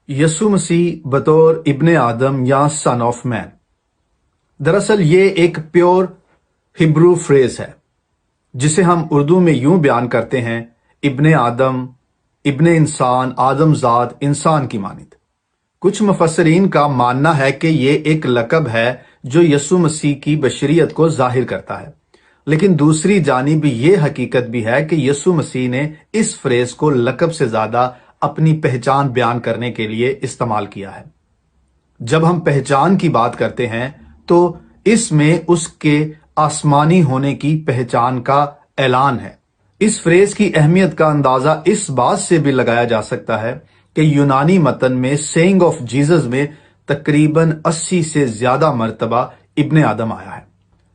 यसु मसीह बतौर इब्ने आदम या son of man. दरअसल ये एक प्योर हिब्रू फ्रेज है जिसे हम उर्दू में यूं बयान करते हैं, इब्ने आदम, इब्ने इंसान, आदमजाद, इंसान की मानित। कुछ मुफस्सरीन का मानना है कि ये एक लक़ब है जो यसु मसीह की बशरियत को जाहिर करता है, लेकिन दूसरी जानिब ये हकीकत भी है कि यसु मसीह ने इस फ्रेज को लक़ब से ज्यादा अपनी पहचान बयान करने के लिए इस्तेमाल किया है। जब हम पहचान की बात करते हैं तो इसमें उसके आसमानी होने की पहचान का ऐलान है। इस फ्रेज की अहमियत का अंदाजा इस बात से भी लगाया जा सकता है कि यूनानी मतन में सेइंग ऑफ जीसस में तकरीबन 80 से ज्यादा मर्तबा इब्ने आदम आया है,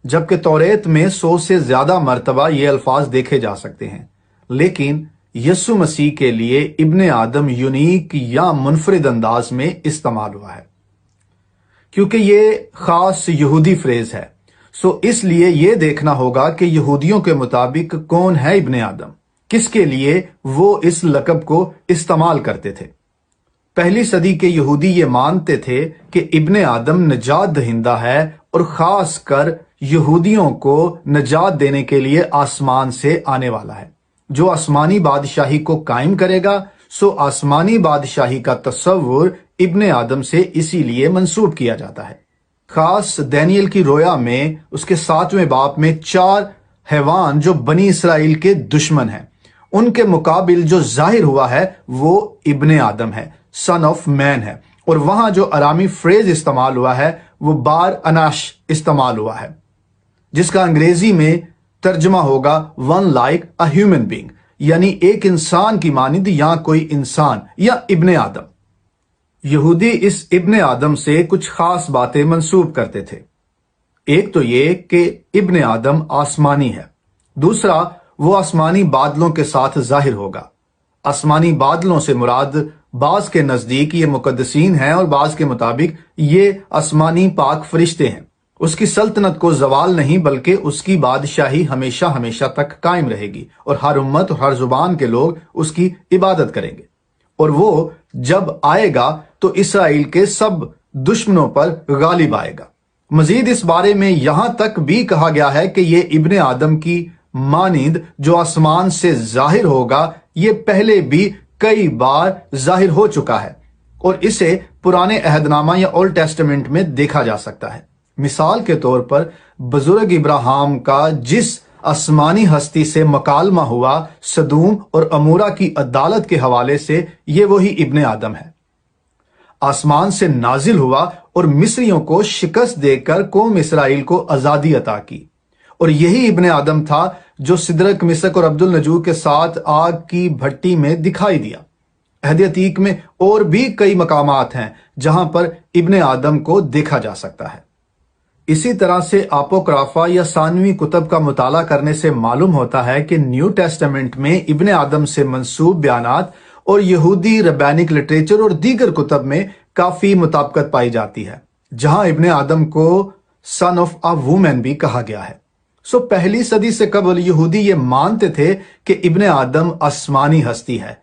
जबकि तौरेत में 100 से ज्यादा मर्तबा ये अल्फाज देखे जा सकते हैं। लेकिन यसु मसीह के लिए इब्ने आदम यूनिक या मुनफरिद अंदाज में इस्तेमाल हुआ है। क्योंकि ये खास यहूदी फ्रेज है, सो इसलिए ये देखना होगा कि यहूदियों के मुताबिक कौन है इब्ने आदम, किसके लिए वो इस लक़ब को इस्तेमाल करते थे। पहली सदी के यहूदी ये मानते थे कि इब्ने आदम नजात दहिंदा है और खास कर यहूदियों को नजात देने के लिए आसमान से आने वाला है, जो आसमानी बादशाही को कायम करेगा। सो आसमानी बादशाही का तस्वुर इब्ने आदम से इसीलिए मंसूब किया जाता है। खास दानियल की रोया में उसके 7वें बाब में 4 हैवान जो बनी इसराइल के दुश्मन हैं, उनके मुकाबिल जो जाहिर हुआ है वो इब्ने आदम है, सन ऑफ मैन है। और वहां जो अरामी फ्रेज इस्तेमाल हुआ है वो बार अनाश इस्तेमाल हुआ है, जिसका अंग्रेजी में तर्जमा होगा one like a human being, यानी एक इंसान की मानिंद या कोई इंसान या इब्ने आदम। यहूदी इस इब्ने आदम से कुछ खास बातें मंसूब करते थे। एक तो ये कि इब्ने आदम आसमानी है, दूसरा वो आसमानी बादलों के साथ जाहिर होगा। आसमानी बादलों से मुराद बाज के नजदीक ये मुकद्दसीन हैं और बाज के मुताबिक ये आसमानी पाक फरिश्ते हैं। उसकी सल्तनत को जवाल नहीं बल्कि उसकी बादशाही हमेशा हमेशा तक कायम रहेगी और हर उम्मत और हर जुबान के लोग उसकी इबादत करेंगे। और वो जब आएगा तो इसराइल के सब दुश्मनों पर गालिब आएगा। मजीद इस बारे में यहां तक भी कहा गया है कि ये इब्ने आदम की मानिंद जो आसमान से जाहिर होगा, ये पहले भी कई बार जाहिर हो चुका है और इसे पुराने अहदनामा या ओल्ड टेस्टामेंट में देखा जा सकता है। मिसाल के तौर पर बुजुर्ग इब्राहिम का जिस आसमानी हस्ती से मकालमा हुआ सदूम और अमूरा की अदालत के हवाले से, ये वही इब्ने आदम है। आसमान से नाजिल हुआ और मिस्रियों को शिकस्त देकर कौम इसराइल को आजादी अता की। और यही इब्ने आदम था जो सिदरक, मिसक और अब्दुल नजूर के साथ आग की भट्टी में दिखाई दिया। अहद अतीक में और भी कई मकामात हैं जहां पर इब्ने आदम को देखा जा सकता है। इसी तरह से आपोक्राफा या सानवी कुतब का मुताला करने से मालूम होता है कि न्यू टेस्टामेंट में इब्ने आदम से मंसूब बयानात और यहूदी रब्बानिक लिटरेचर और दीगर कुतब में काफी मुताबिकत पाई जाती है, जहां इब्ने आदम को सन ऑफ अ वुमन भी कहा गया है। सो पहली सदी से कबल यहूदी ये मानते थे कि इब्ने आदम आसमानी हस्ती है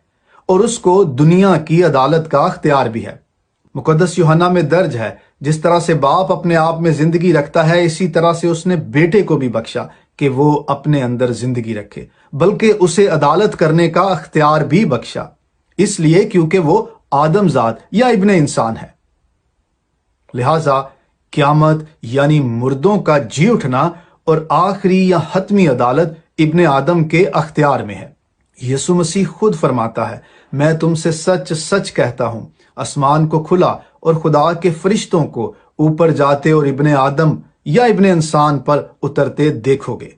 और उसको दुनिया की अदालत का अख्तियार भी है। मुकद्दस यूहन्ना में दर्ज है, जिस तरह से बाप अपने आप में जिंदगी रखता है, इसी तरह से उसने बेटे को भी बख्शा कि वो अपने अंदर जिंदगी रखे, बल्कि उसे अदालत करने का अख्तियार भी बख्शा, इसलिए क्योंकि वो आदमजाद या इब्ने इंसान है। लिहाजा क़यामत यानी मुर्दों का जी उठना और आखिरी या हतमी अदालत इब्ने आदम के अख्तियार में है। यसु मसीह खुद फरमाता है, मैं तुमसे सच सच कहता हूं, आसमान को खुला और खुदा के फरिश्तों को ऊपर जाते और इब्ने आदम या इब्ने इंसान पर उतरते देखोगे।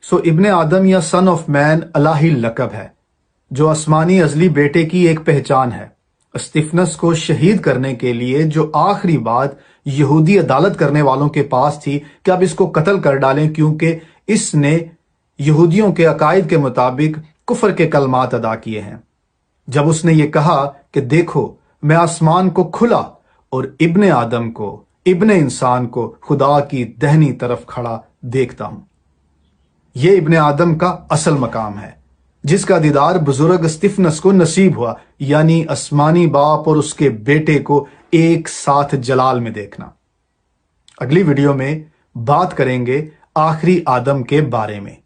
सो इब्ने आदम या सन ऑफ मैन अलाही लक़ब है जो आसमानी अजली बेटे की एक पहचान है। स्तिफनस को शहीद करने के लिए जो आखिरी बात यहूदी अदालत करने वालों के पास थी कि अब इसको कत्ल कर डालें, क्योंकि इसने यहूदियों के अकायद के मुताबिक कुफर के कलमात अदा किए हैं। जब उसने ये कहा कि देखो मैं आसमान को खुला और इब्ने आदम को, इब्ने इंसान को खुदा की दहनी तरफ खड़ा देखता हूं। यह इब्ने आदम का असल मकाम है جس کا دیدار بزرگ استفنس کو نصیب ہوا، یعنی آسمانی باپ اور اس کے بیٹے کو ایک ساتھ جلال میں دیکھنا۔ اگلی ویڈیو میں بات کریں گے آخری آدم کے بارے میں۔